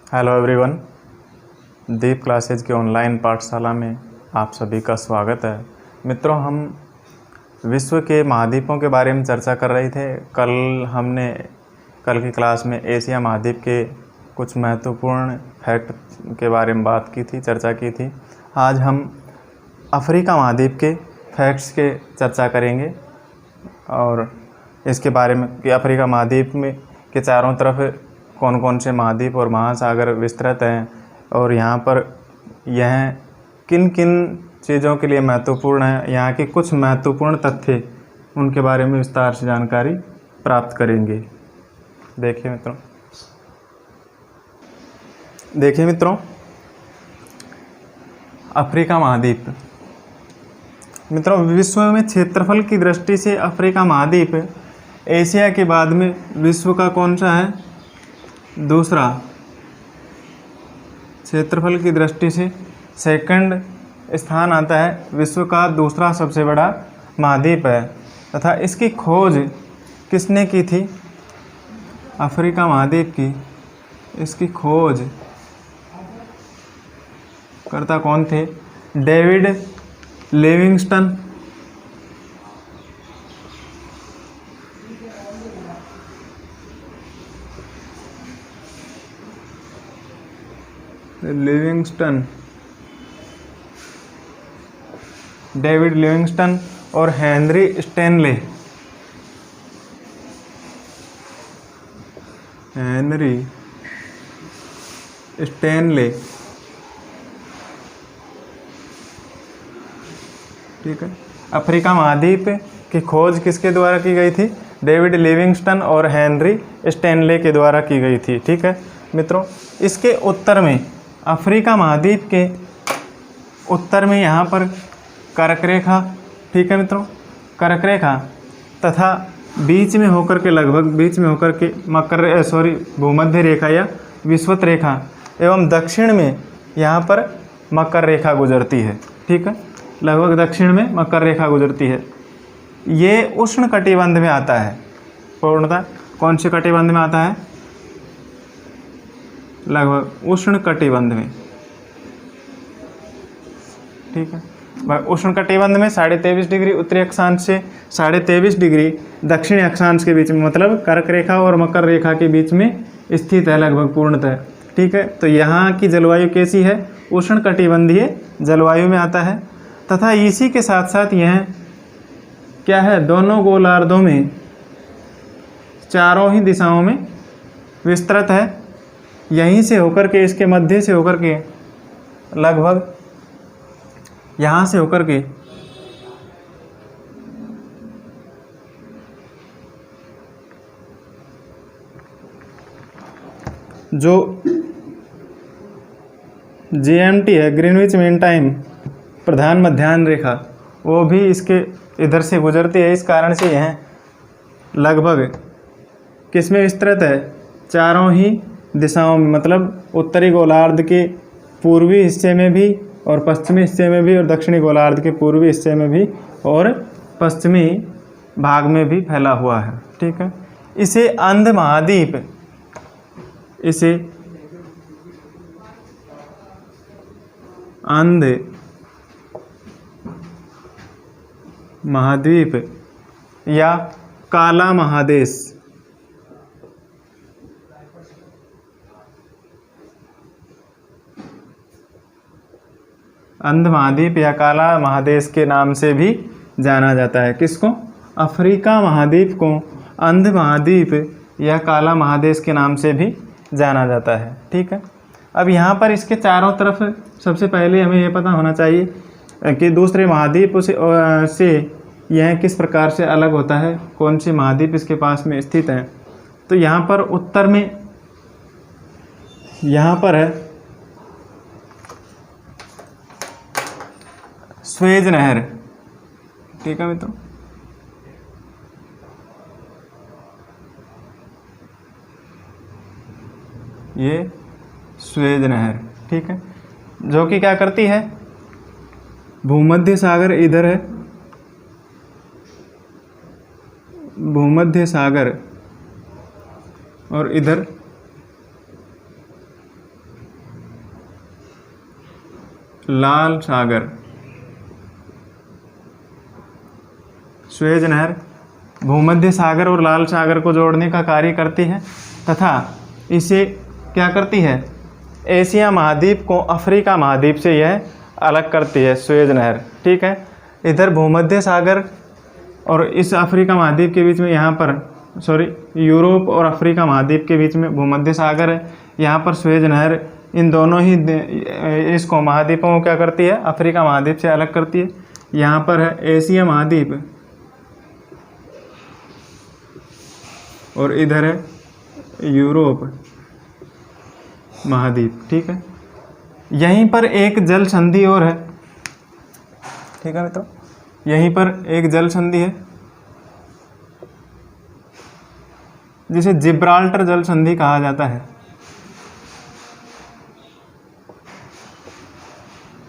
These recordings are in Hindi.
हेलो एवरीवन, दीप क्लासेज के ऑनलाइन पाठशाला में आप सभी का स्वागत है। मित्रों, हम विश्व के महाद्वीपों के बारे में चर्चा कर रहे थे। कल की क्लास में एशिया महाद्वीप के कुछ महत्वपूर्ण फैक्ट के बारे में बात की थी, चर्चा की थी। आज हम अफ्रीका महाद्वीप के फैक्ट्स के चर्चा करेंगे और इसके बारे में कि अफ्रीका महाद्वीप में के चारों तरफ कौन कौन से महाद्वीप और महासागर विस्तृत हैं और यहाँ पर यह किन किन चीज़ों के लिए महत्वपूर्ण है, यहाँ के कुछ महत्वपूर्ण तथ्य, उनके बारे में विस्तार से जानकारी प्राप्त करेंगे। देखिए मित्रों, अफ्रीका महाद्वीप। मित्रों, विश्व में क्षेत्रफल की दृष्टि से अफ्रीका महाद्वीप एशिया के बाद में विश्व का कौन सा है? दूसरा। क्षेत्रफल की दृष्टि से सेकंड स्थान आता है, विश्व का दूसरा सबसे बड़ा महाद्वीप है। तथा इसकी खोज किसने की थी? अफ्रीका महाद्वीप की इसकी खोज करता कौन थे? David Livingstone. डेविड लिविंगस्टन और हेनरी स्टैनले। ठीक है। अफ्रीका महाद्वीप की खोज किसके द्वारा की गई थी? डेविड लिविंगस्टन और हेनरी स्टैनले के द्वारा की गई थी। ठीक है मित्रों, इसके उत्तर में, अफ्रीका महाद्वीप के उत्तर में यहाँ पर कर्क रेखा, ठीक है मित्रों, कर्क रेखा तथा बीच में होकर के भूमध्य रेखा या विषुवत रेखा एवं दक्षिण में यहाँ पर मकर रेखा गुजरती है। ठीक है, लगभग दक्षिण में मकर रेखा गुजरती है। ये उष्ण कटिबंध में आता है। पूर्णतः कौन से कटिबंध में आता है? लगभग उष्ण कटिबंध में। ठीक है, उष्ण कटिबंध में 23.5 डिग्री उत्तरी अक्षांश से 23.5 डिग्री दक्षिणी अक्षांश के बीच में, मतलब कर्क रेखा और मकर रेखा के बीच में स्थित है लगभग पूर्णतः। ठीक है, तो यहाँ की जलवायु कैसी है? उष्ण कटिबंधीय जलवायु में आता है। तथा इसी के साथ साथ यह क्या है? दोनों गोलार्धों में, चारों ही दिशाओं में विस्तृत है। यहीं से होकर के, इसके मध्य से होकर के, लगभग यहाँ से होकर के जो GMT है, ग्रीनविच मीन टाइम, प्रधान मध्याह्न रेखा, वो भी इसके इधर से गुजरती है। इस कारण से यह लगभग किसमें विस्तृत है? चारों ही दिशाओं में, मतलब उत्तरी गोलार्ध के पूर्वी हिस्से में भी और पश्चिमी हिस्से में भी और दक्षिणी गोलार्ध के पूर्वी हिस्से में भी और पश्चिमी भाग में भी फैला हुआ है। ठीक है, इसे अंध महाद्वीप या काला महादेश, अंध महाद्वीप या काला महादेश के नाम से भी जाना जाता है। किसको? अफ्रीका महाद्वीप को अंध महाद्वीप या काला महादेश के नाम से भी जाना जाता है। ठीक है, अब यहाँ पर इसके चारों तरफ सबसे पहले हमें यह पता होना चाहिए कि दूसरे महाद्वीप से यह किस प्रकार से अलग होता है, कौन सी महाद्वीप इसके पास में स्थित है। तो यहाँ पर उत्तर में, यहाँ पर है स्वेज नहर। ठीक है मित्रों, ये स्वेज नहर, ठीक है, जो कि क्या करती है? भूमध्य सागर इधर है, भूमध्य सागर और इधर लाल सागर, सुएज नहर भूमध्य सागर और लाल सागर को जोड़ने का कार्य करती है तथा इसे क्या करती है, एशिया महाद्वीप को अफ्रीका महाद्वीप से यह अलग करती है, सुएज नहर। ठीक है, इधर भूमध्य सागर और इस अफ्रीका महाद्वीप के बीच में यहाँ पर यूरोप और अफ्रीका महाद्वीप के बीच में भूमध्य सागर है, यहाँ पर सुएज नहर इन दोनों ही इसको महाद्वीपों को क्या करती है, अफ्रीका महाद्वीप से अलग करती है। यहाँ पर है एशिया महाद्वीप और इधर है यूरोप महाद्वीप। ठीक है, यहीं पर एक जल संधि और है। ठीक है मित्रों, यहीं पर एक जल संधि है जिसे जिब्राल्टर जल संधि कहा जाता है।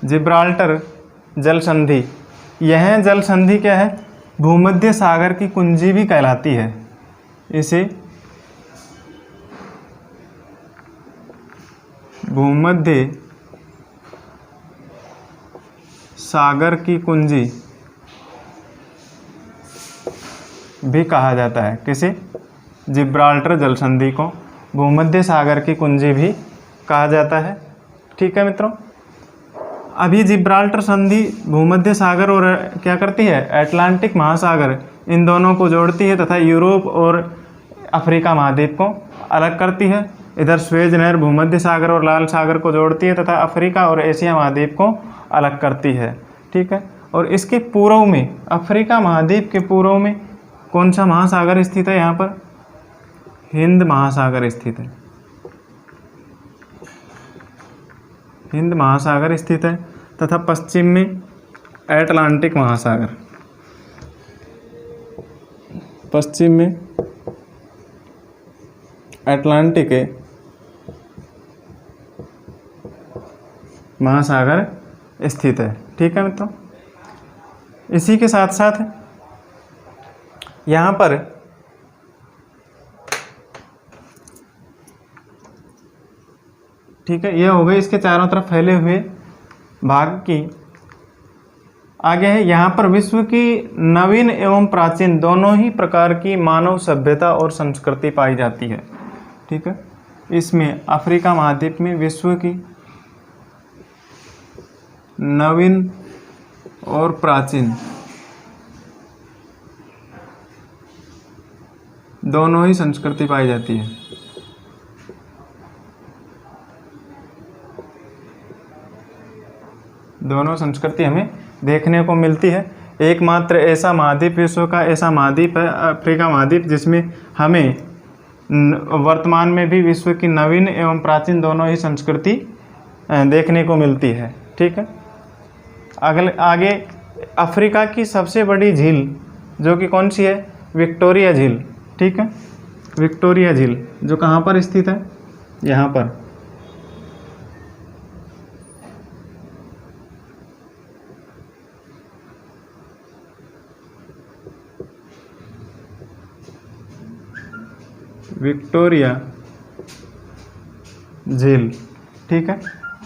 जिब्राल्टर जल संधि, यह जल संधि क्या है, भूमध्य सागर की कुंजी भी कहलाती है। इसे भूमध्य सागर की कुंजी भी कहा जाता है। किसे, जिब्राल्टर जल संधि को भूमध्य सागर की कुंजी भी कहा जाता है। ठीक है मित्रों, अभी जिब्राल्टर संधि भूमध्य सागर और क्या करती है, अटलांटिक महासागर, इन दोनों को जोड़ती है तथा यूरोप और अफ्रीका महाद्वीप को अलग करती है। इधर सुएज नहर भूमध्य सागर और लाल सागर को जोड़ती है तथा अफ्रीका और एशिया महाद्वीप को अलग करती है। ठीक है, और इसके पूर्व में, अफ्रीका महाद्वीप के पूर्व में कौन सा महासागर स्थित है, यहाँ पर हिंद महासागर स्थित है। हिंद महासागर स्थित है तथा पश्चिम में अटलांटिक महासागर, पश्चिम में अटलांटिक महासागर स्थित है। ठीक है मित्रों, इसी के साथ साथ यहाँ पर ठीक है, यह हो गई इसके चारों तरफ फैले हुए भाग की। आगे है, यहाँ पर विश्व की नवीन एवं प्राचीन दोनों ही प्रकार की मानव सभ्यता और संस्कृति पाई जाती है। ठीक है, इसमें अफ्रीका महाद्वीप में विश्व की नवीन और प्राचीन दोनों ही संस्कृति पाई जाती है। दोनों संस्कृति हमें देखने को मिलती है। एकमात्र ऐसा महाद्वीप, विश्व का ऐसा महाद्वीप है अफ्रीका महाद्वीप, जिसमें हमें वर्तमान में भी विश्व की नवीन एवं प्राचीन दोनों ही संस्कृति देखने को मिलती है। ठीक है, आगे अफ्रीका की सबसे बड़ी झील जो कि कौन सी है, विक्टोरिया झील। ठीक है, विक्टोरिया झील जो कहाँ पर स्थित है, यहाँ पर विक्टोरिया झील। ठीक है,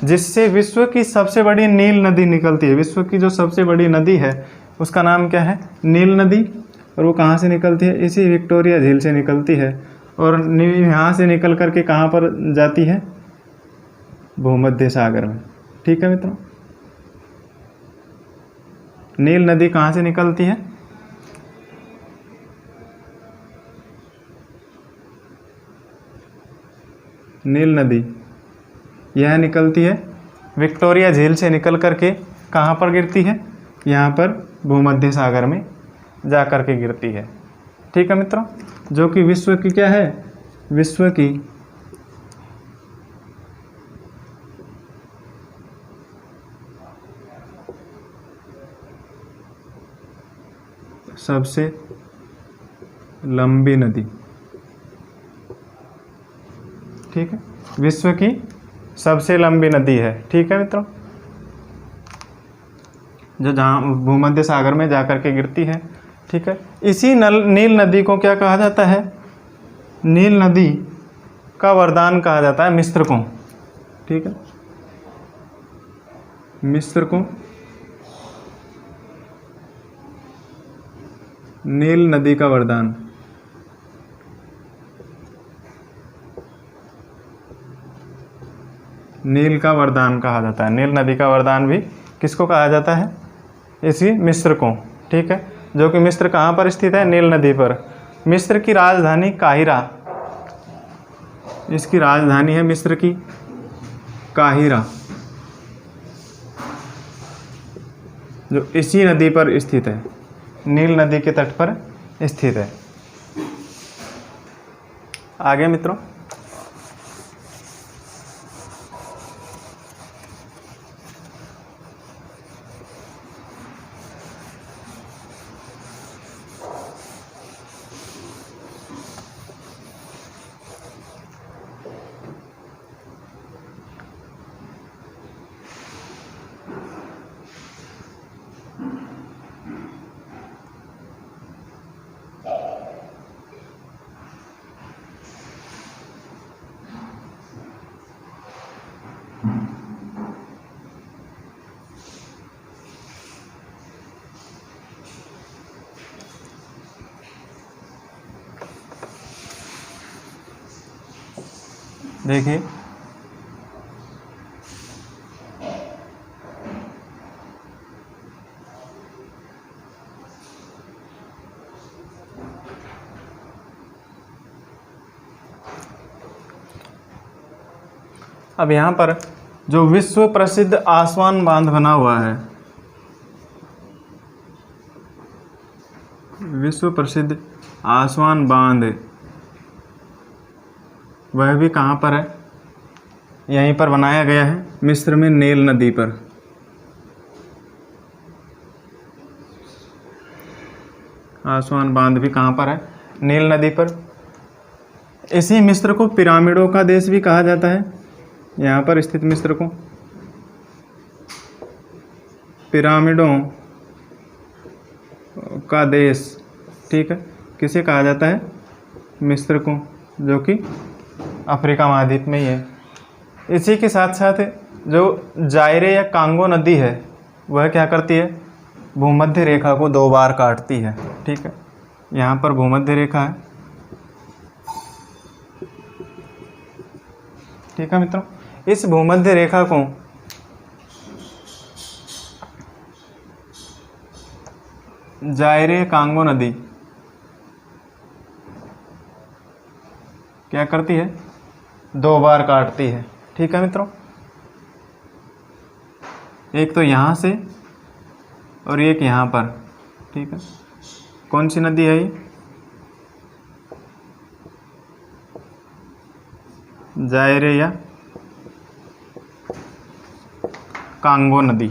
जिससे विश्व की सबसे बड़ी नील नदी निकलती है। विश्व की जो सबसे बड़ी नदी है उसका नाम क्या है, नील नदी, और वो कहाँ से निकलती है, इसी विक्टोरिया झील से निकलती है। और यहाँ से निकल करके कहाँ पर जाती है, भूमध्य सागर में। ठीक है मित्रों, नील नदी कहाँ से निकलती है, नील नदी यह निकलती है विक्टोरिया झील से निकल करके कहाँ पर गिरती है, यहाँ पर भूमध्य सागर में जा कर के गिरती है। ठीक है मित्रों, जो कि विश्व की क्या है, विश्व की सबसे लंबी नदी। ठीक है, विश्व की सबसे लंबी नदी है। ठीक है मित्रों, जो जहाँ भूमध्य सागर में जाकर के गिरती है। ठीक है, इसी नील नदी को क्या कहा जाता है, नील नदी का वरदान कहा जाता है मिस्र को। ठीक है, मिस्र को नील नदी का वरदान। नील का वरदान कहा जाता है। नील नदी का वरदान भी किसको कहा जाता है? इसी मिस्र को। ठीक है, जो कि मिस्र कहाँ पर स्थित है? नील नदी पर। मिस्र की राजधानी काहिरा, इसकी राजधानी है मिस्र की काहिरा, जो इसी नदी पर स्थित है, नील नदी के तट पर स्थित है। आगे मित्रों, देखिए अब यहाँ पर जो विश्व प्रसिद्ध आसवान बांध बना हुआ है, विश्व प्रसिद्ध आसवान बांध, वह भी कहाँ पर है? यहीं पर बनाया गया है, मिस्र में नील नदी पर। आसवान बांध भी कहाँ पर है? नील नदी पर। इसी मिस्र को पिरामिडों का देश भी कहा जाता है। यहाँ पर स्थित मिस्र को पिरामिडों का देश, ठीक है, किसे कहा जाता है? मिस्र को, जो कि अफ्रीका महाद्वीप में ही है। इसी के साथ साथ जो जायरे या कांगो नदी है, वह क्या करती है? भूमध्य रेखा को 2 बार काटती है। ठीक है, यहाँ पर भूमध्य रेखा है। ठीक है मित्रों, इस भूमध्य रेखा को जायरे कांगो नदी क्या करती है? 2 बार काटती है। ठीक है मित्रों, एक तो यहाँ से और एक यहाँ पर। ठीक है, कौन सी नदी है ये? जायरे या कांगो नदी।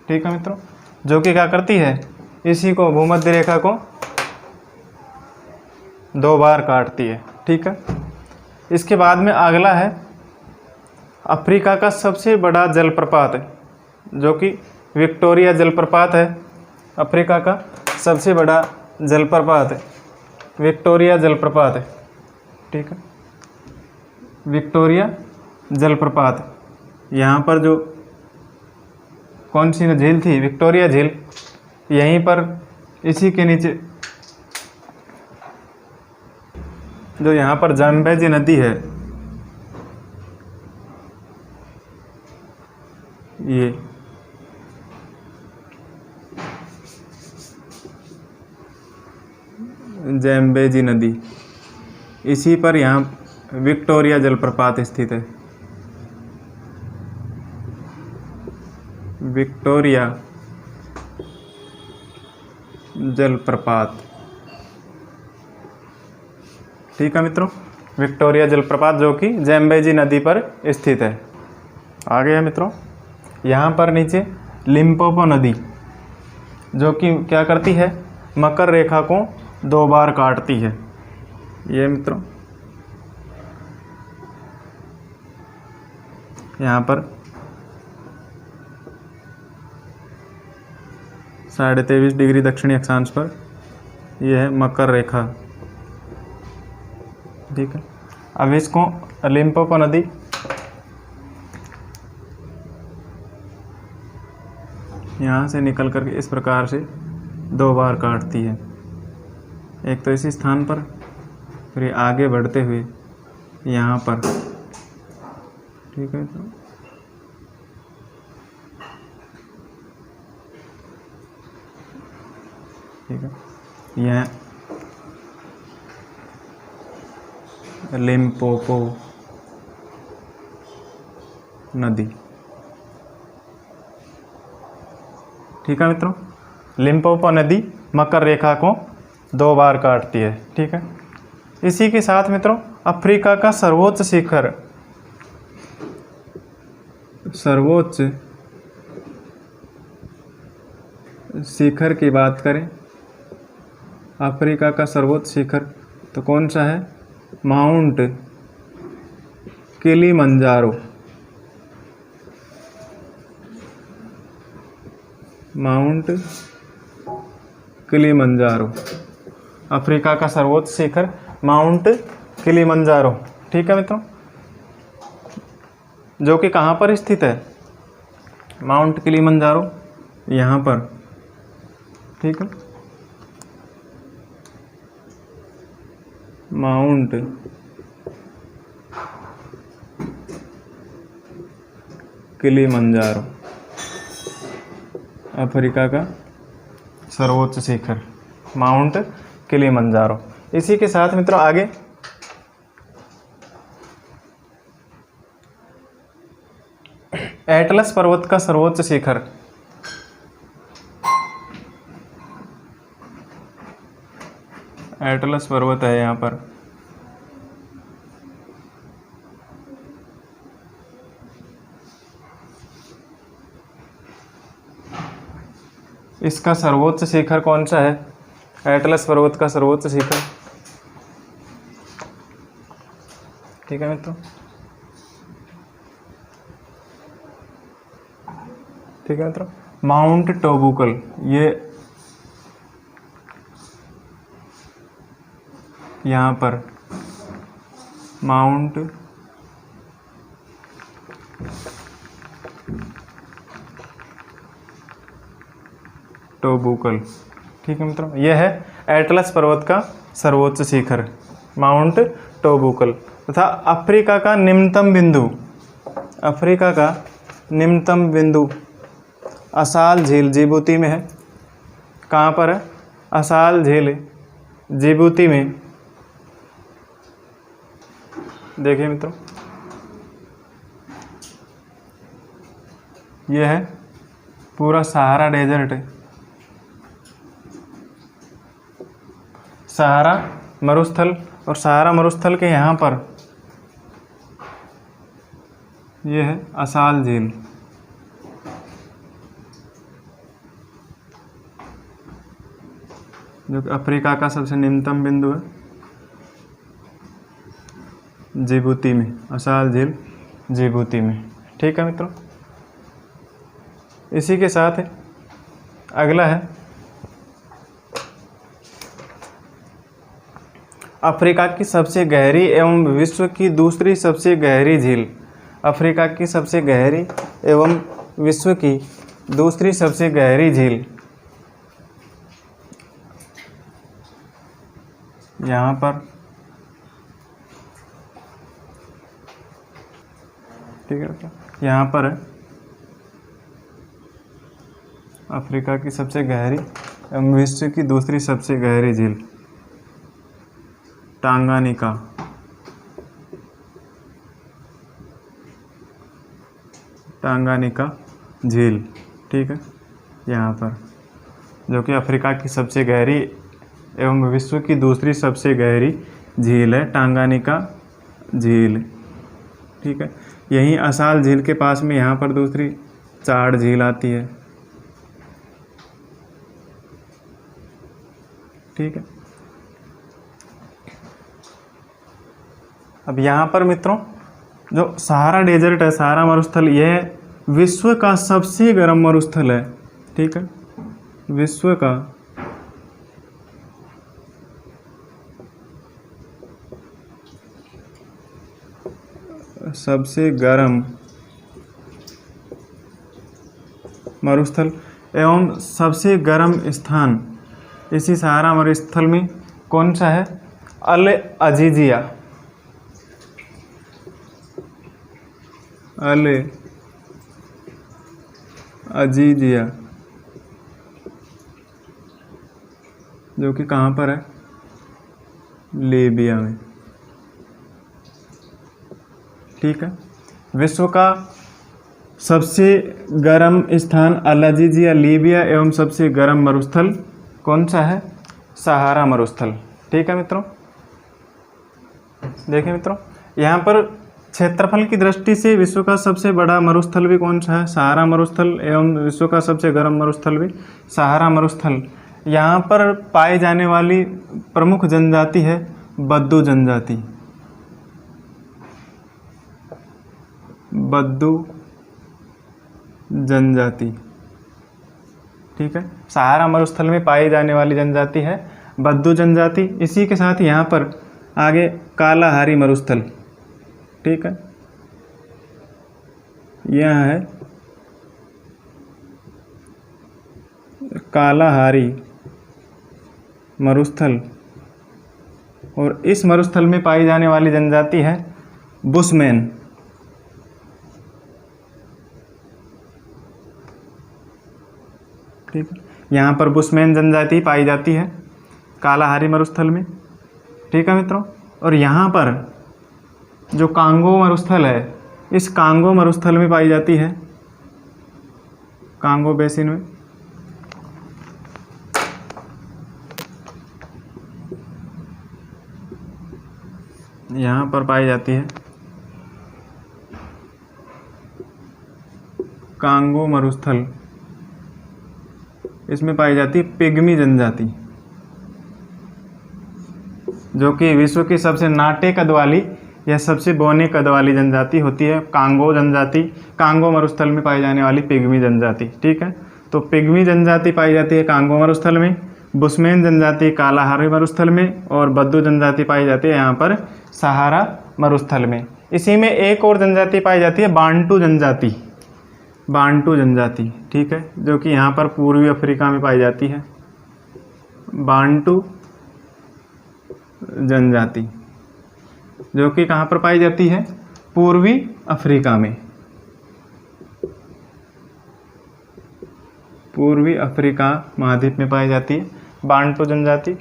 ठीक है मित्रों, जो कि क्या करती है? इसी को, भूमध्य रेखा को 2 बार काटती है। ठीक है, इसके बाद में अगला है अफ्रीका का सबसे बड़ा जलप्रपात, जो कि विक्टोरिया जलप्रपात है। अफ्रीका का सबसे बड़ा जलप्रपात है, विक्टोरिया जलप्रपात है। ठीक है, विक्टोरिया जलप्रपात। यहाँ पर जो कौन सी झील थी? विक्टोरिया झील। यहीं पर इसी के नीचे जो यहाँ पर जाम्बेजी नदी है, ये जाम्बेजी नदी, इसी पर यहाँ विक्टोरिया जलप्रपात स्थित है। विक्टोरिया जलप्रपात। ठीक है मित्रों, विक्टोरिया जलप्रपात जो कि जाम्बेजी नदी पर स्थित है। आगे है मित्रों, यहाँ पर नीचे लिम्पोपो नदी, जो कि क्या करती है? मकर रेखा को 2 बार काटती है। ये मित्रों यहाँ पर 23.5 डिग्री दक्षिणी अक्षांश पर यह है मकर रेखा। ठीक है, अब इसको लिम्पोपो नदी यहाँ से निकल करके इस प्रकार से 2 बार काटती है, एक तो इसी स्थान पर, फिर ये आगे बढ़ते हुए यहाँ पर। ठीक है, तो ठीक है, यह लिम्पोपो नदी। ठीक है मित्रों, लिम्पोपो नदी मकर रेखा को 2 बार काटती है। ठीक है, इसी के साथ मित्रों अफ्रीका का सर्वोच्च शिखर, सर्वोच्च शिखर की बात करें, अफ्रीका का सर्वोच्च शिखर तो कौन सा है? Mount Kilimanjaro. Mount Kilimanjaro, Africa का सर्वोच्च शिखर माउंट किलिमंजारो। ठीक है मित्रों, जो कि कहाँ पर स्थित है? माउंट किलिमंजारो यहाँ पर। ठीक है, माउंट किलिमंजारो अफ्रीका का सर्वोच्च शिखर माउंट किलिमंजारो। इसी के साथ मित्रों आगे एटलस पर्वत का सर्वोच्च शिखर, एटलस पर्वत है यहाँ पर। इसका सर्वोच्च शिखर कौन सा है? एटलस पर्वत का सर्वोच्च शिखर। ठीक है मित्रों, ठीक है मित्रों, माउंट टोबुकल। ये यहाँ पर माउंट टोबुकल। ठीक है मित्रों, यह है एटलस पर्वत का सर्वोच्च शिखर माउंट टोबुकल। तथा अफ्रीका का निम्नतम बिंदु, अफ्रीका का निम्नतम बिंदु असाल झील जिबूती में है। कहाँ पर है? असाल झील जिबूती में। देखिए मित्रों, यह है पूरा सहारा डेजर्ट है, सहारा मरुस्थल, और सहारा मरुस्थल के यहाँ पर यह है असाल झील। जो कि अफ्रीका का सबसे निम्नतम बिंदु है जिबूती में, असाल झील जिबूती में। ठीक है मित्रों, इसी के साथ अगला है अफ्रीका की सबसे गहरी एवं विश्व की दूसरी सबसे गहरी झील। अफ्रीका की सबसे गहरी एवं विश्व की दूसरी सबसे गहरी झील यहाँ पर। ठीक है, यहाँ पर है अफ्रीका की सबसे गहरी एवं विश्व की दूसरी सबसे गहरी झील टांगानिका। टांगानिका झील। ठीक है, यहाँ पर जो कि अफ्रीका की सबसे गहरी एवं विश्व की दूसरी सबसे गहरी झील है, टांगानिका झील। ठीक है, यहीं असाल झील के पास में यहाँ पर दूसरी चाड़ झील आती है। ठीक है, अब यहाँ पर मित्रों जो सहारा डेजर्ट है, सहारा मरुस्थल, यह विश्व का सबसे गर्म मरुस्थल है। ठीक है, विश्व का सबसे गर्म मरुस्थल। एवं सबसे गर्म स्थान इसी सहारा मरुस्थल में कौन सा है? अल अजीजिया। अल अजीजिया जो कि कहाँ पर है? लीबिया में। ठीक है। विश्व का सबसे गर्म स्थान अल अजीजिया लीबिया एवं सबसे गर्म मरुस्थल कौन सा है? सहारा मरुस्थल। ठीक है मित्रों, देखिए मित्रों, यहाँ पर क्षेत्रफल की दृष्टि से विश्व का सबसे बड़ा मरुस्थल भी कौन सा है? सहारा मरुस्थल एवं विश्व का सबसे गर्म मरुस्थल भी सहारा मरुस्थल। यहाँ पर पाई जाने वाली प्रमुख जनजाति है बद्दू जनजाति। बद्दू जनजाति। ठीक है, सहारा मरुस्थल में पाई जाने वाली जनजाति है बद्दू जनजाति। इसी के साथ यहाँ पर आगे कालाहारी मरुस्थल। ठीक है, यह है कालाहारी मरुस्थल और इस मरुस्थल में पाई जाने वाली जनजाति है बुशमैन। ठीक है, यहाँ पर बुशमैन जनजाति पाई जाती है कालाहारी मरुस्थल में। ठीक है मित्रों, और यहाँ पर जो कांगो मरुस्थल है, इस कांगो मरुस्थल में पाई जाती है कांगो बेसिन में। यहाँ पर पाई जाती है कांगो मरुस्थल। इसमें पाई जाती है पिग्मी जनजाति जो कि विश्व की सबसे नाटे कद वाली या सबसे बौने कद वाली जनजाति होती है कांगो जनजाति। कांगो मरुस्थल में पाई जाने वाली पिग्मी जनजाति। ठीक है, तो पिग्मी जनजाति पाई जाती है कांगो मरुस्थल में, बुशमैन जनजाति कालाहारी मरुस्थल में और बद्दू जनजाति पाई जाती है यहाँ पर सहारा मरुस्थल में। इसी में एक और जनजाति पाई जाती है बांटू जनजाति। बांटू जनजाति, ठीक है, जो कि यहाँ पर पूर्वी अफ्रीका में पाई जाती है बांटू जनजाति, जो कि कहाँ पर पाई जाती है? पूर्वी अफ्रीका में। पूर्वी अफ्रीका महाद्वीप में पाई जाती है बांटू जनजाति।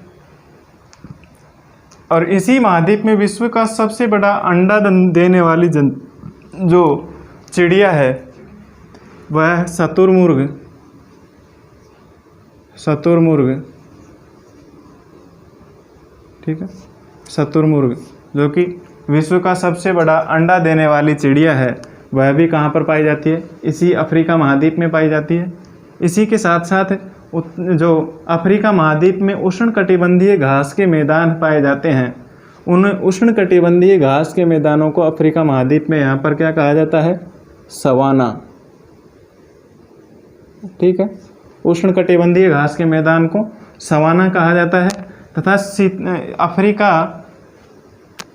और इसी महाद्वीप में विश्व का सबसे बड़ा अंडा देने वाली जो चिड़िया है वह है शुतुरमुर्ग। शुतुरमुर्ग, ठीक है, शुतुरमुर्ग जो कि विश्व का सबसे बड़ा अंडा देने वाली चिड़िया है, वह भी कहाँ पर पाई जाती है? इसी अफ्रीका महाद्वीप में पाई जाती है। इसी के साथ साथ जो अफ्रीका महाद्वीप में उष्णकटिबंधीय घास के मैदान पाए जाते हैं, उन उष्णकटिबंधीय घास के मैदानों को अफ्रीका महाद्वीप में यहाँ पर क्या कहा जाता है? सवाना। ठीक है, उष्णकटिबंधीय घास के मैदान को सवाना कहा जाता है। तथा अफ्रीका,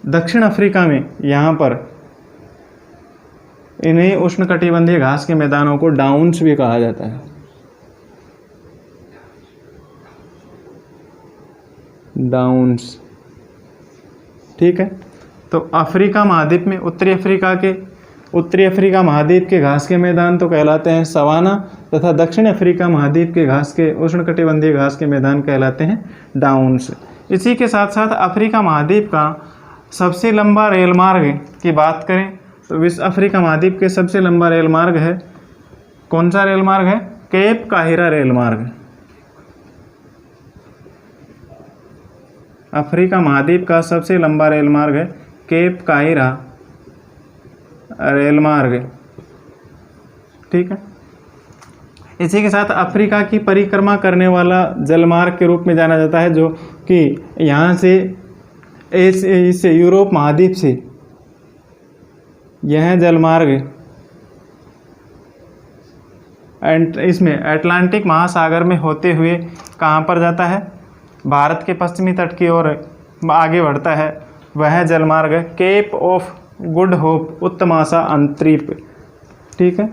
दक्षिण अफ्रीका में यहाँ पर इन्हीं उष्णकटिबंधीय घास के मैदानों को डाउन्स भी कहा जाता है। डाउन्स, ठीक है, तो अफ्रीका महाद्वीप में उत्तरी अफ्रीका महाद्वीप के घास के मैदान तो कहलाते हैं सवाना तथा दक्षिण अफ्रीका महाद्वीप के घास के उष्णकटिबंधीय घास के मैदान कहलाते हैं डाउन्स। इसी के साथ साथ अफ्रीका महाद्वीप का सबसे लंबा रेल मार्ग की बात करें तो विश्व अफ्रीका महाद्वीप के सबसे लंबा रेल मार्ग है, कौन सा रेल मार्ग है? केप काहिरा रेल मार्ग। अफ्रीका महाद्वीप का सबसे लंबा रेल मार्ग है केप काहिरा रेल मार्ग। ठीक है, इसी के साथ अफ्रीका की परिक्रमा करने वाला जलमार्ग के रूप में जाना जाता है, जो कि यहाँ से इस यूरोप महाद्वीप से यह जलमार्ग इसमें अटलांटिक महासागर में होते हुए कहाँ पर जाता है? भारत के पश्चिमी तट की ओर आगे बढ़ता है। वह जलमार्ग केप ऑफ गुड होप उत्तमाशा अंतरीप। ठीक है,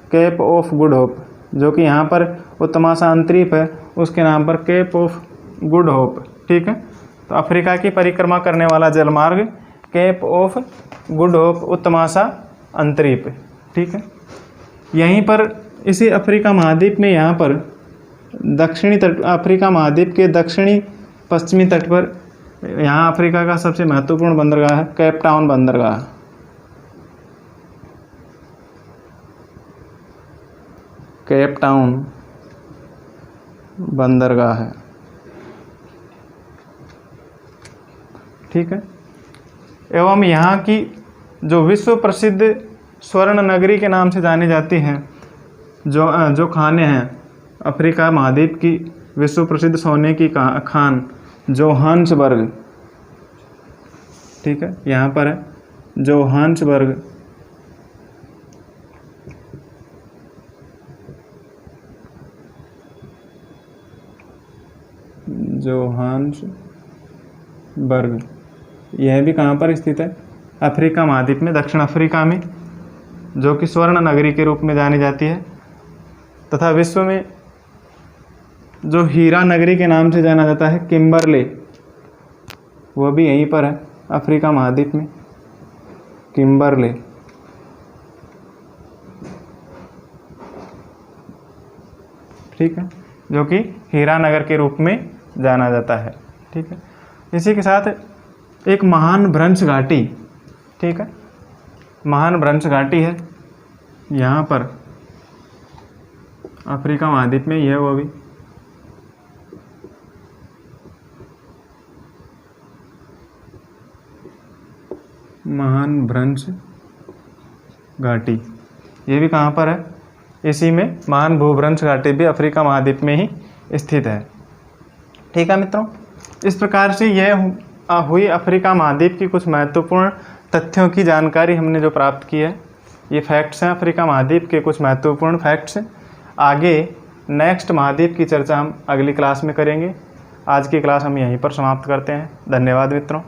केप ऑफ गुड होप जो कि यहाँ पर उत्तमाशा अंतरीप है, उसके नाम पर केप ऑफ गुड होप। ठीक है, तो अफ्रीका की परिक्रमा करने वाला जलमार्ग केप ऑफ गुड होप उत्तमाशा अंतरीप। ठीक है, यहीं पर इसी अफ्रीका महाद्वीप में यहाँ पर दक्षिणी तट, अफ्रीका महाद्वीप के दक्षिणी पश्चिमी तट पर यहाँ अफ्रीका का सबसे महत्वपूर्ण बंदरगाह है केप टाउन बंदरगाह। केप टाउन बंदरगाह है। ठीक है, एवं यहाँ की जो विश्व प्रसिद्ध स्वर्ण नगरी के नाम से जानी जाती हैं, जो खाने हैं अफ्रीका महाद्वीप की विश्व प्रसिद्ध सोने की खान जोहान्सबर्ग। ठीक है, यहाँ पर है जोहान्सबर्ग। जोहान्सबर्ग यह भी कहाँ पर स्थित है? अफ्रीका महाद्वीप में, दक्षिण अफ्रीका में, जो कि स्वर्ण नगरी के रूप में जानी जाती है तथा विश्व में जो हीरा नगरी के नाम से जाना जाता है किम्बरले, वह भी यहीं पर है अफ्रीका महाद्वीप में, किम्बरले। ठीक है, जो कि हीरा नगर के रूप में जाना जाता है। ठीक है, इसी के साथ एक महान भ्रंश घाटी। ठीक है, महान भ्रंश घाटी है यहाँ पर अफ्रीका महाद्वीप में ही है वो भी। महान भ्रंश घाटी ये भी कहाँ पर है? इसी में महान भूभ्रंश घाटी भी अफ्रीका महाद्वीप में ही स्थित है। ठीक है मित्रों, इस प्रकार से यह हुई अफ्रीका महाद्वीप की कुछ महत्वपूर्ण तथ्यों की जानकारी हमने जो प्राप्त की है। ये फैक्ट्स हैं अफ्रीका महाद्वीप के, कुछ महत्वपूर्ण फैक्ट्स। आगे नेक्स्ट महाद्वीप की चर्चा हम अगली क्लास में करेंगे। आज की क्लास हम यहीं पर समाप्त करते हैं। धन्यवाद मित्रों।